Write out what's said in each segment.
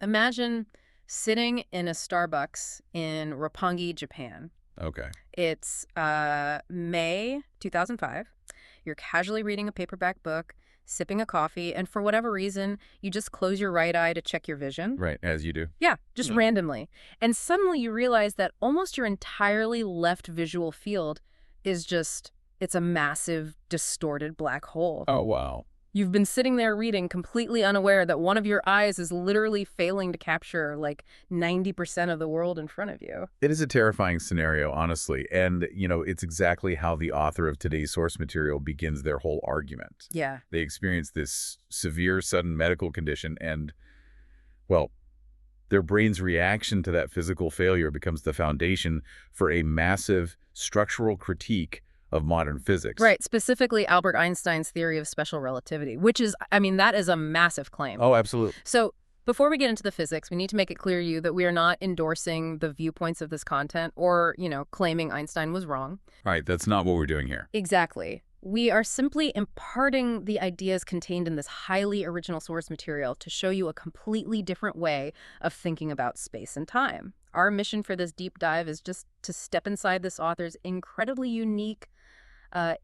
Imagine sitting in a Starbucks in Roppongi, Japan. Okay. It's May 2005. You're casually reading a paperback book, sipping a coffee, and for whatever reason, you just close your right eye to check your vision. Right, as you do. Yeah, just randomly. And suddenly you realize that almost your entirely left visual field is it's a massive, distorted black hole. Oh, wow. You've been sitting there reading, completely unaware that one of your eyes is literally failing to capture like 90% of the world in front of you. It is a terrifying scenario, honestly. And, it's exactly how the author of today's source material begins their whole argument. Yeah. They experience this severe, sudden medical condition and, well, their brain's reaction to that physical failure becomes the foundation for a massive structural critique of modern physics. Right, specifically Albert Einstein's theory of special relativity, which is, that is a massive claim. Oh, absolutely. So before we get into the physics, we need to make it clear to you that we are not endorsing the viewpoints of this content or, claiming Einstein was wrong. Right, that's not what we're doing here. Exactly. We are simply imparting the ideas contained in this highly original source material to show you a completely different way of thinking about space and time. Our mission for this deep dive is just to step inside this author's incredibly unique,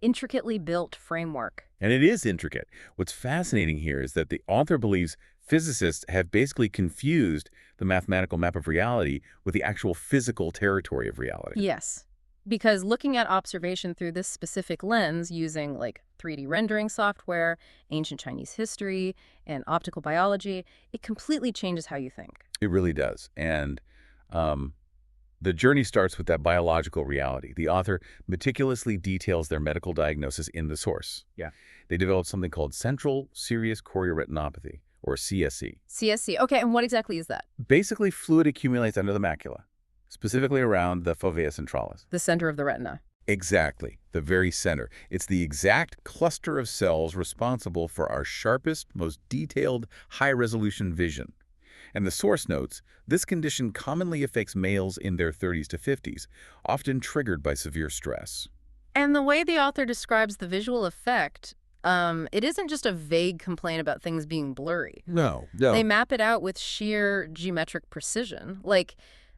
intricately built framework. And it is intricate. What's fascinating here is that the author believes physicists have basically confused the mathematical map of reality with the actual physical territory of reality. Yes, because looking at observation through this specific lens using like 3D rendering software, ancient Chinese history, and optical biology, it completely changes how you think. It really does. And the journey starts with that biological reality. The author meticulously details their medical diagnosis in the source. Yeah. They developed something called central serous chorioretinopathy, or CSC. CSC. Okay, and what exactly is that? Basically, fluid accumulates under the macula, specifically around the fovea centralis. The center of the retina. Exactly, the very center. It's the exact cluster of cells responsible for our sharpest, most detailed, high-resolution vision. And the source notes, this condition commonly affects males in their 30s to 50s, often triggered by severe stress. And the way the author describes the visual effect, it isn't just a vague complaint about things being blurry. No. They map it out with sheer geometric precision. Like,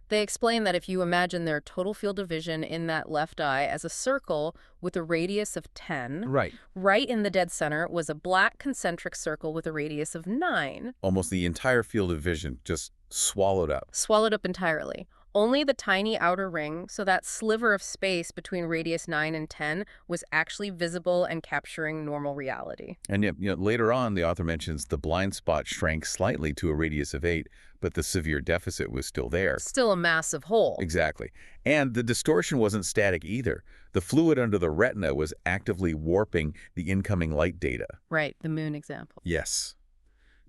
they explain that if you imagine their total field of vision in that left eye as a circle with a radius of 10, right in the dead center was a black concentric circle with a radius of 9. Almost the entire field of vision just swallowed up. Swallowed up entirely. Only the tiny outer ring, so that sliver of space between radius 9 and 10, was actually visible and capturing normal reality. And yet, later on, the author mentions the blind spot shrank slightly to a radius of 8, but the severe deficit was still there. Still a massive hole. Exactly. And the distortion wasn't static either. The fluid under the retina was actively warping the incoming light data. Right, the moon example. Yes.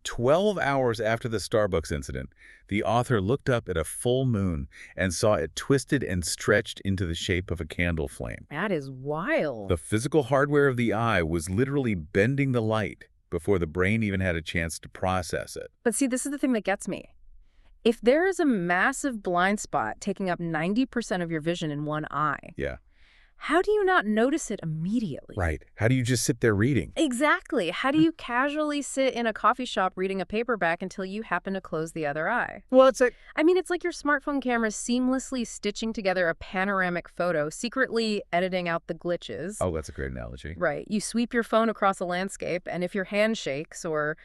12 hours after the Starbucks incident, the author looked up at a full moon and saw it twisted and stretched into the shape of a candle flame. That is wild. The physical hardware of the eye was literally bending the light before the brain even had a chance to process it. But see, this is the thing that gets me. If there is a massive blind spot taking up 90% of your vision in one eye, how do you not notice it immediately? Right. How do you just sit there reading? Exactly. How do you casually sit in a coffee shop reading a paperback until you happen to close the other eye? Well, it's like... it's like your smartphone camera seamlessly stitching together a panoramic photo, secretly editing out the glitches. Oh, that's a great analogy. Right. You sweep your phone across a landscape, and if your hand shakes or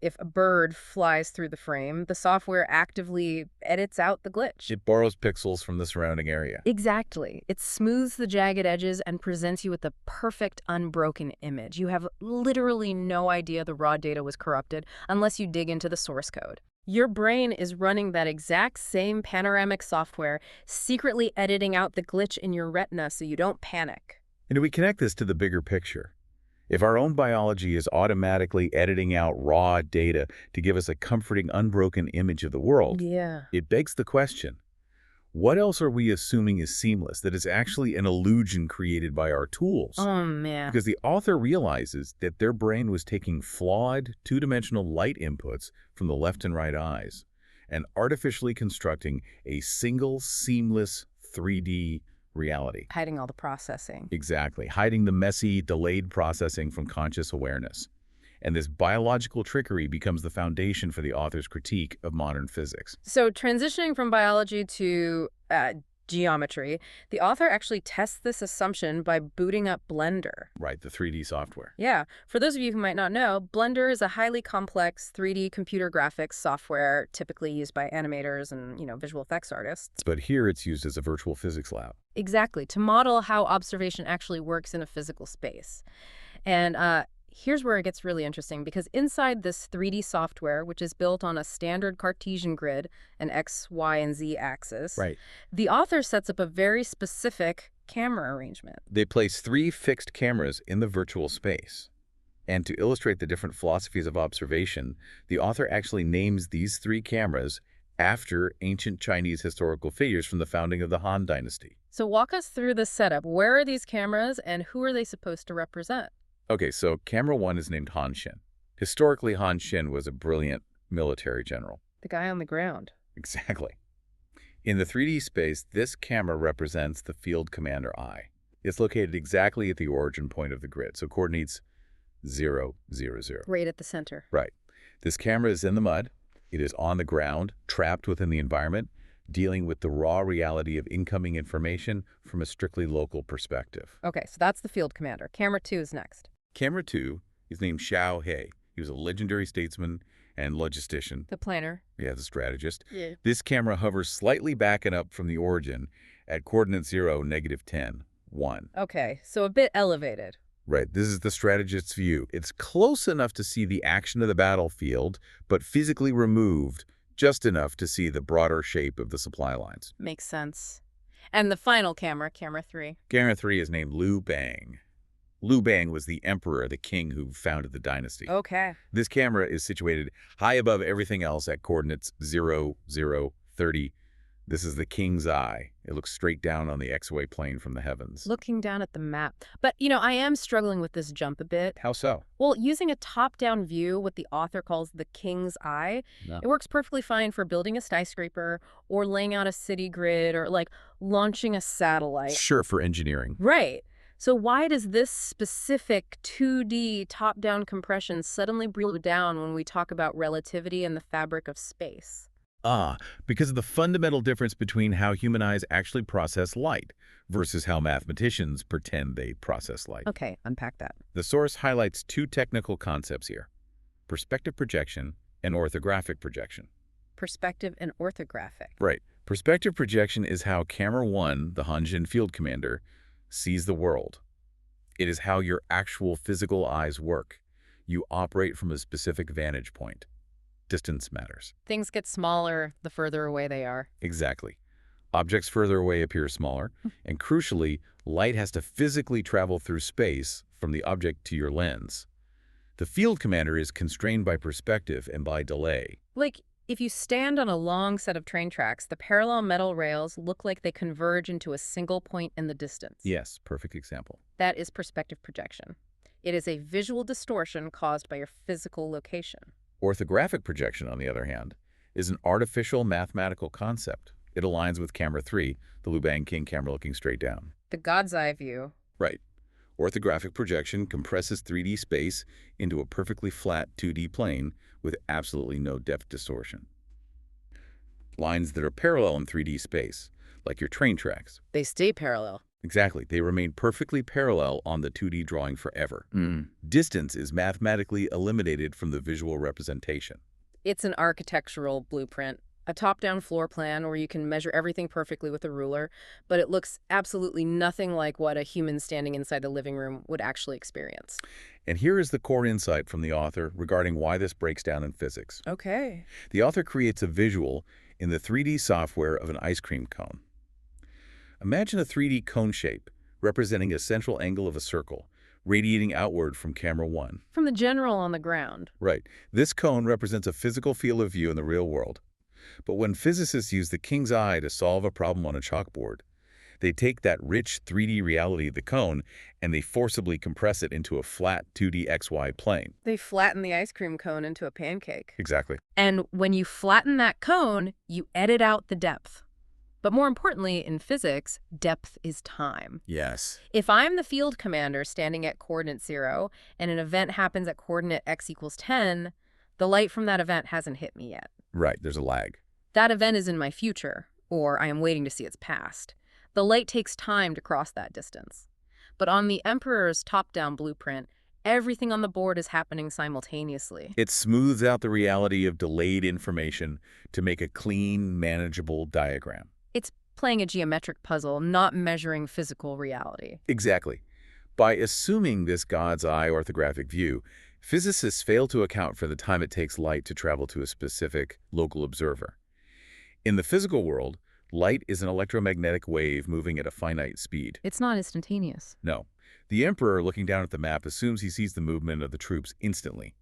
if a bird flies through the frame, the software actively edits out the glitch. It borrows pixels from the surrounding area. Exactly. It smooths the jagged edges and presents you with the perfect, unbroken image. You have literally no idea the raw data was corrupted unless you dig into the source code. Your brain is running that exact same panoramic software, secretly editing out the glitch in your retina so you don't panic. And we connect this to the bigger picture. If our own biology is automatically editing out raw data to give us a comforting, unbroken image of the world, it begs the question, what else are we assuming is seamless that is actually an illusion created by our tools? Oh, man. Because the author realizes that their brain was taking flawed, two-dimensional light inputs from the left and right eyes and artificially constructing a single, seamless 3D reality. Hiding all the processing. Exactly. Hiding the messy, delayed processing from conscious awareness. And this biological trickery becomes the foundation for the author's critique of modern physics. So transitioning from biology to geometry, the author actually tests this assumption by booting up Blender. Right, the 3D software. Yeah. For those of you who might not know, Blender is a highly complex 3D computer graphics software typically used by animators and, visual effects artists. But here it's used as a virtual physics lab. Exactly, to model how observation actually works in a physical space. And here's where it gets really interesting, because inside this 3D software, which is built on a standard Cartesian grid, an X, Y, and Z axis, Right. the author sets up a very specific camera arrangement. They place 3 fixed cameras in the virtual space. And to illustrate the different philosophies of observation, the author actually names these 3 cameras after ancient Chinese historical figures from the founding of the Han Dynasty. So walk us through this setup. Where are these cameras, and who are they supposed to represent? Okay, so camera 1 is named Han Xin. Historically, Han Xin was a brilliant military general. The guy on the ground. Exactly. In the 3D space, this camera represents the field commander eye. It's located exactly at the origin point of the grid, so coordinates 0, 0, 0. Right at the center. Right. This camera is in the mud. It is on the ground, trapped within the environment, dealing with the raw reality of incoming information from a strictly local perspective. Okay, so that's the field commander. Camera 2 is next. Camera 2 is named Xiao He. He was a legendary statesman and logistician. The planner. Yeah, the strategist. Yeah. This camera hovers slightly back and up from the origin at coordinate 0, -10, 1. Okay, so a bit elevated. Right, this is the strategist's view. It's close enough to see the action of the battlefield, but physically removed just enough to see the broader shape of the supply lines. Makes sense. And the final camera, camera 3. Camera 3 is named Liu Bang. Liu Bang was the emperor, the king who founded the dynasty. Okay. This camera is situated high above everything else at coordinates 0, 0, 30. This is the king's eye. It looks straight down on the X-way plane from the heavens. Looking down at the map. But, I am struggling with this jump a bit. How so? Well, using a top-down view, what the author calls the king's eye, No. it works perfectly fine for building a skyscraper or laying out a city grid or, launching a satellite. Sure, for engineering. Right. So why does this specific 2D top-down compression suddenly break down when we talk about relativity and the fabric of space? Because of the fundamental difference between how human eyes actually process light versus how mathematicians pretend they process light. Okay, unpack that. The source highlights 2 technical concepts here: perspective projection and orthographic projection. Perspective and orthographic. Right. Perspective projection is how camera 1, the Hanjin field commander, sees the world. It is how your actual physical eyes work. You operate from a specific vantage point. Distance matters. Things get smaller the further away they are. Exactly. Objects further away appear smaller, and crucially, light has to physically travel through space from the object to your lens. The field commander is constrained by perspective and by delay. Like, if you stand on a long set of train tracks, the parallel metal rails look like they converge into a single point in the distance. Yes, perfect example. That is perspective projection. It is a visual distortion caused by your physical location. Orthographic projection, on the other hand, is an artificial mathematical concept. It aligns with camera 3, the Liu Bang King camera looking straight down. The God's eye view. Right. Orthographic projection compresses 3D space into a perfectly flat 2D plane with absolutely no depth distortion. Lines that are parallel in 3D space, like your train tracks. They stay parallel. Exactly. They remain perfectly parallel on the 2D drawing forever. Distance is mathematically eliminated from the visual representation. It's an architectural blueprint, a top-down floor plan where you can measure everything perfectly with a ruler, but it looks absolutely nothing like what a human standing inside the living room would actually experience. And here is the core insight from the author regarding why this breaks down in physics. Okay. The author creates a visual in the 3D software of an ice cream cone. Imagine a 3D cone shape representing a central angle of a circle, radiating outward from camera 1. From the general on the ground. Right. This cone represents a physical field of view in the real world. But when physicists use the king's eye to solve a problem on a chalkboard, they take that rich 3D reality of the cone and they forcibly compress it into a flat 2D XY plane. They flatten the ice cream cone into a pancake. Exactly. And when you flatten that cone, you edit out the depth. But more importantly, in physics, depth is time. Yes. If I'm the field commander standing at coordinate 0 and an event happens at coordinate x equals 10, the light from that event hasn't hit me yet. Right, there's a lag. That event is in my future, or I am waiting to see its past. The light takes time to cross that distance. But on the Emperor's top-down blueprint, everything on the board is happening simultaneously. It smooths out the reality of delayed information to make a clean, manageable diagram. It's playing a geometric puzzle, not measuring physical reality. Exactly. By assuming this God's eye orthographic view, physicists fail to account for the time it takes light to travel to a specific local observer. In the physical world, light is an electromagnetic wave moving at a finite speed. It's not instantaneous. No. The Emperor, looking down at the map, assumes he sees the movement of the troops instantly.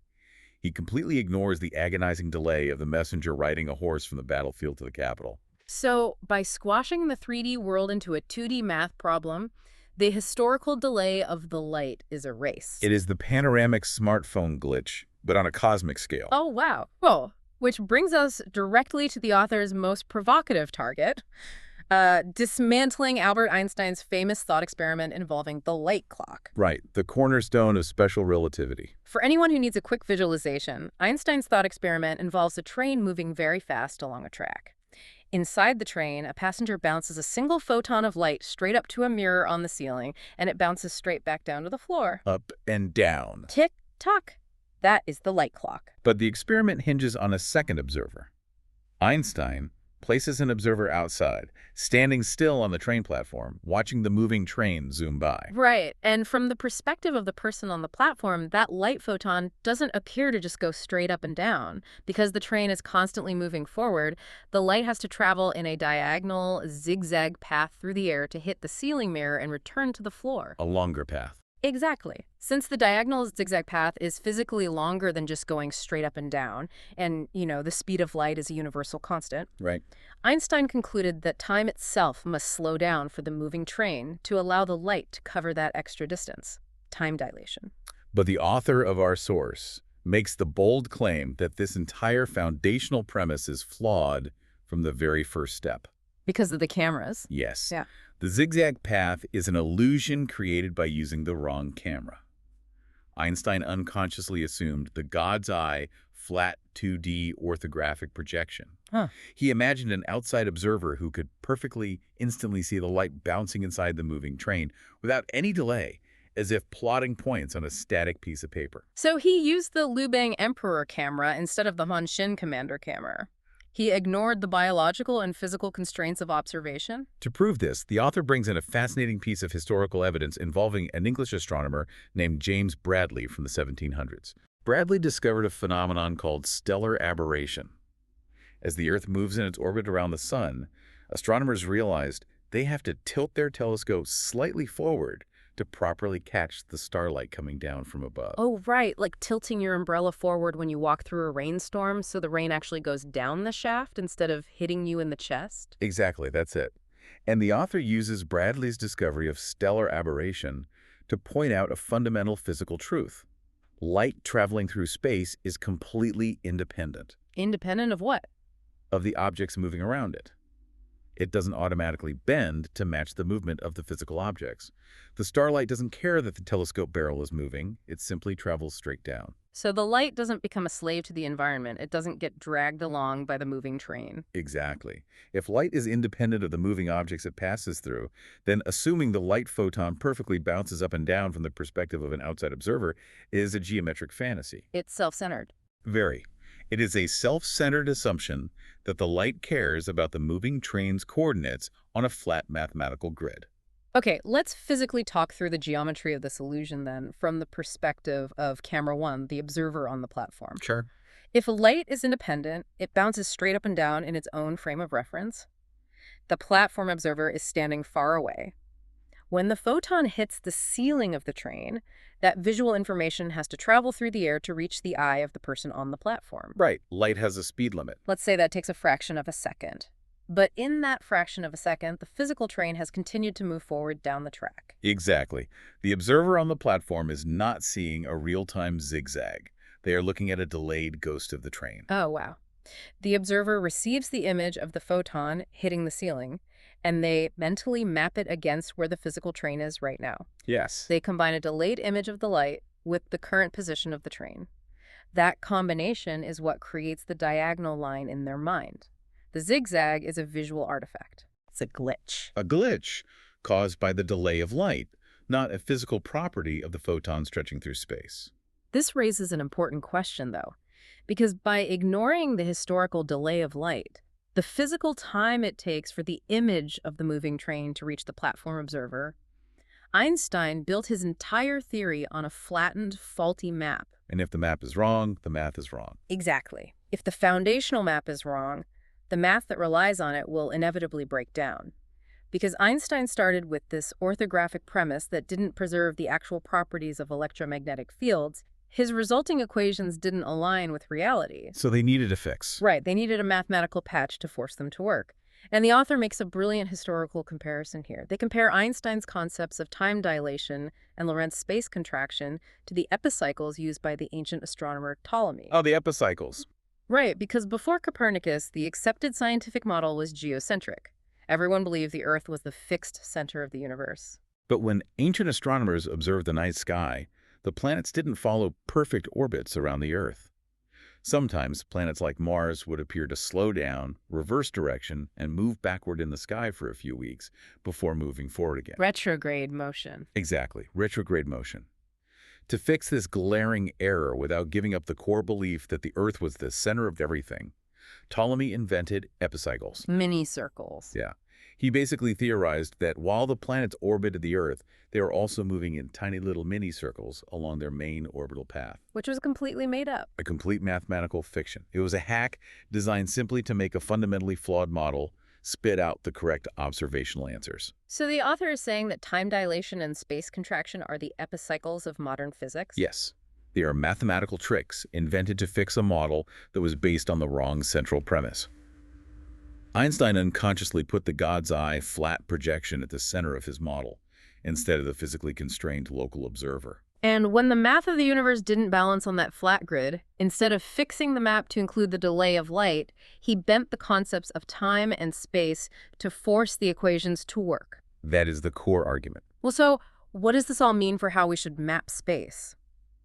He completely ignores the agonizing delay of the messenger riding a horse from the battlefield to the capital. So, by squashing the 3D world into a 2D math problem, the historical delay of the light is erased. It is the panoramic smartphone glitch, but on a cosmic scale. Oh, wow. Well, which brings us directly to the author's most provocative target, dismantling Albert Einstein's famous thought experiment involving the light clock. Right, the cornerstone of special relativity. For anyone who needs a quick visualization, Einstein's thought experiment involves a train moving very fast along a track. Inside the train, a passenger bounces a single photon of light straight up to a mirror on the ceiling, and it bounces straight back down to the floor. Up and down. Tick-tock. That is the light clock. But the experiment hinges on a second observer. Einstein places an observer outside, standing still on the train platform, watching the moving train zoom by. Right, and from the perspective of the person on the platform, that light photon doesn't appear to just go straight up and down. Because the train is constantly moving forward, the light has to travel in a diagonal, zigzag path through the air to hit the ceiling mirror and return to the floor. A longer path. Exactly. Since the diagonal zigzag path is physically longer than just going straight up and down, and, the speed of light is a universal constant, Right. Einstein concluded that time itself must slow down for the moving train to allow the light to cover that extra distance. Time dilation. But the author of our source makes the bold claim that this entire foundational premise is flawed from the very first step. Because of the cameras? Yes. Yeah. The zigzag path is an illusion created by using the wrong camera. Einstein unconsciously assumed the God's eye, flat 2D orthographic projection. He imagined an outside observer who could perfectly, instantly see the light bouncing inside the moving train without any delay, as if plotting points on a static piece of paper. So he used the Lubang Emperor camera instead of the Hanshin Commander camera. He ignored the biological and physical constraints of observation? To prove this, the author brings in a fascinating piece of historical evidence involving an English astronomer named James Bradley from the 1700s. Bradley discovered a phenomenon called stellar aberration. As the Earth moves in its orbit around the Sun, astronomers realized they have to tilt their telescope slightly forward to properly catch the starlight coming down from above. Oh, right, like tilting your umbrella forward when you walk through a rainstorm so the rain actually goes down the shaft instead of hitting you in the chest? Exactly, that's it. And the author uses Bradley's discovery of stellar aberration to point out a fundamental physical truth. Light traveling through space is completely independent. Independent of what? Of the objects moving around it. It doesn't automatically bend to match the movement of the physical objects. The starlight doesn't care that the telescope barrel is moving. It simply travels straight down. So the light doesn't become a slave to the environment. It doesn't get dragged along by the moving train. Exactly. If light is independent of the moving objects it passes through, then assuming the light photon perfectly bounces up and down from the perspective of an outside observer is a geometric fantasy. It's self-centered. Very. It is a self-centered assumption that the light cares about the moving train's coordinates on a flat mathematical grid. Okay, let's physically talk through the geometry of this illusion then from the perspective of camera 1, the observer on the platform. Sure. If light is independent, it bounces straight up and down in its own frame of reference. The platform observer is standing far away. When the photon hits the ceiling of the train, that visual information has to travel through the air to reach the eye of the person on the platform. Right. Light has a speed limit. Let's say that takes a fraction of a second. But in that fraction of a second, the physical train has continued to move forward down the track. Exactly. The observer on the platform is not seeing a real-time zigzag. They are looking at a delayed ghost of the train. Oh, wow. The observer receives the image of the photon hitting the ceiling, and they mentally map it against where the physical train is right now. Yes. They combine a delayed image of the light with the current position of the train. That combination is what creates the diagonal line in their mind. The zigzag is a visual artifact. It's a glitch. A glitch caused by the delay of light, not a physical property of the photon stretching through space. This raises an important question, though, because by ignoring the historical delay of light, the physical time it takes for the image of the moving train to reach the platform observer, Einstein built his entire theory on a flattened, faulty map. And if the map is wrong, the math is wrong. Exactly. If the foundational map is wrong, the math that relies on it will inevitably break down. Because Einstein started with this orthographic premise that didn't preserve the actual properties of electromagnetic fields, his resulting equations didn't align with reality. So they needed a fix. Right, they needed a mathematical patch to force them to work. And the author makes a brilliant historical comparison here. They compare Einstein's concepts of time dilation and Lorentz space contraction to the epicycles used by the ancient astronomer Ptolemy. Oh, the epicycles. Right, because before Copernicus, the accepted scientific model was geocentric. Everyone believed the Earth was the fixed center of the universe. But when ancient astronomers observed the night sky, the planets didn't follow perfect orbits around the Earth. Sometimes planets like Mars would appear to slow down, reverse direction, and move backward in the sky for a few weeks before moving forward again. Retrograde motion. Exactly, retrograde motion. To fix this glaring error without giving up the core belief that the Earth was the center of everything, Ptolemy invented epicycles. Mini circles. Yeah. He basically theorized that while the planets orbited the Earth, they were also moving in tiny little mini-circles along their main orbital path. Which was completely made up. A complete mathematical fiction. It was a hack designed simply to make a fundamentally flawed model spit out the correct observational answers. So the author is saying that time dilation and space contraction are the epicycles of modern physics? Yes. They are mathematical tricks invented to fix a model that was based on the wrong central premise. Einstein unconsciously put the God's eye flat projection at the center of his model, instead of the physically constrained local observer. And when the math of the universe didn't balance on that flat grid, instead of fixing the map to include the delay of light, he bent the concepts of time and space to force the equations to work. That is the core argument. Well, so what does this all mean for how we should map space?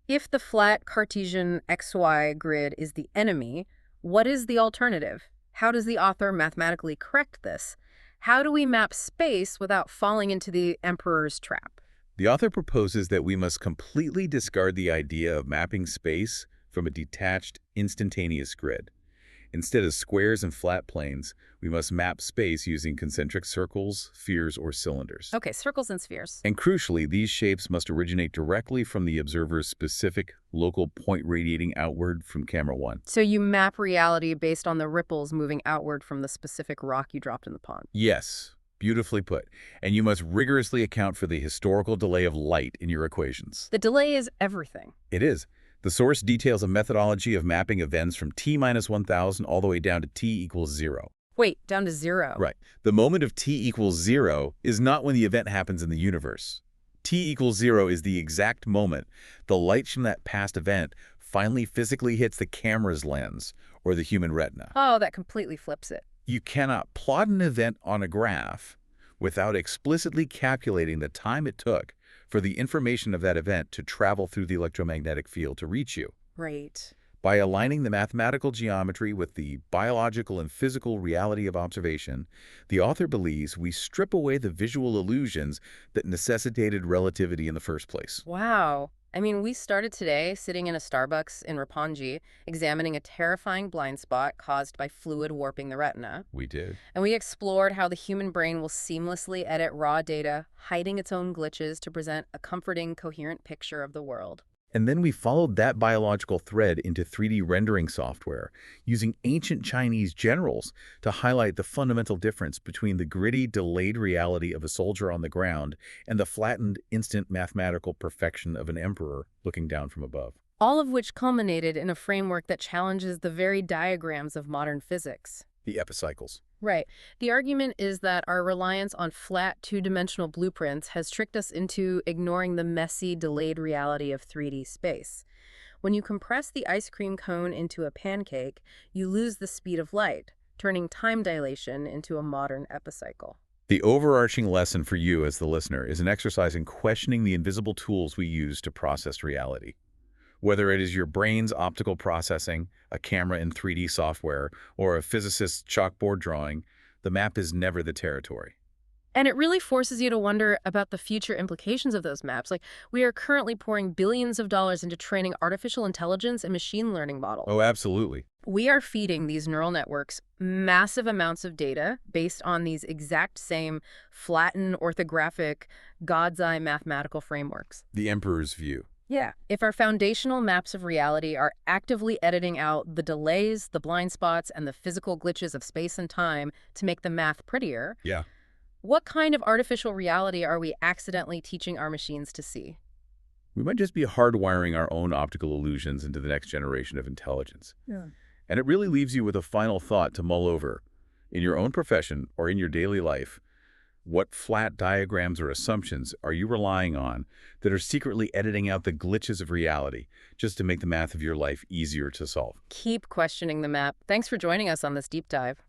If the flat Cartesian XY grid is the enemy, what is the alternative? How does the author mathematically correct this? How do we map space without falling into the emperor's trap? The author proposes that we must completely discard the idea of mapping space from a detached, instantaneous grid. Instead of squares and flat planes, we must map space using concentric circles, spheres, or cylinders. Okay, circles and spheres. And crucially, these shapes must originate directly from the observer's specific local point radiating outward from camera 1. So you map reality based on the ripples moving outward from the specific rock you dropped in the pond. Yes, beautifully put. And you must rigorously account for the historical delay of light in your equations. The delay is everything. It is. The source details a methodology of mapping events from t-1000 all the way down to t=0. Wait, down to 0. Right. The moment of t=0 is not when the event happens in the universe. t=0 is the exact moment the light from that past event finally physically hits the camera's lens or the human retina. Oh, that completely flips it. You cannot plot an event on a graph without explicitly calculating the time it took for the information of that event to travel through the electromagnetic field to reach you. Right. By aligning the mathematical geometry with the biological and physical reality of observation, the author believes we strip away the visual illusions that necessitated relativity in the first place. Wow. I mean, we started today sitting in a Starbucks in Roppongi, examining a terrifying blind spot caused by fluid warping the retina. We did. And we explored how the human brain will seamlessly edit raw data, hiding its own glitches to present a comforting, coherent picture of the world. And then we followed that biological thread into 3D rendering software, using ancient Chinese generals to highlight the fundamental difference between the gritty, delayed reality of a soldier on the ground and the flattened, instant mathematical perfection of an emperor looking down from above. All of which culminated in a framework that challenges the very diagrams of modern physics. The epicycles. Right. The argument is that our reliance on flat, two-dimensional blueprints has tricked us into ignoring the messy, delayed reality of 3D space. When you compress the ice cream cone into a pancake, you lose the speed of light, turning time dilation into a modern epicycle. The overarching lesson for you as the listener is an exercise in questioning the invisible tools we use to process reality. Whether it is your brain's optical processing, a camera in 3D software, or a physicist's chalkboard drawing, the map is never the territory. And it really forces you to wonder about the future implications of those maps. Like, we are currently pouring billions of dollars into training artificial intelligence and machine learning models. Oh, absolutely. We are feeding these neural networks massive amounts of data based on these exact same flattened, orthographic, God's eye mathematical frameworks. The emperor's view. Yeah. If our foundational maps of reality are actively editing out the delays, the blind spots, and the physical glitches of space and time to make the math prettier, Yeah. what kind of artificial reality are we accidentally teaching our machines to see? We might just be hardwiring our own optical illusions into the next generation of intelligence. Yeah. And it really leaves you with a final thought to mull over. In your own profession or in your daily life, what flat diagrams or assumptions are you relying on that are secretly editing out the glitches of reality just to make the math of your life easier to solve? Keep questioning the map. Thanks for joining us on this deep dive.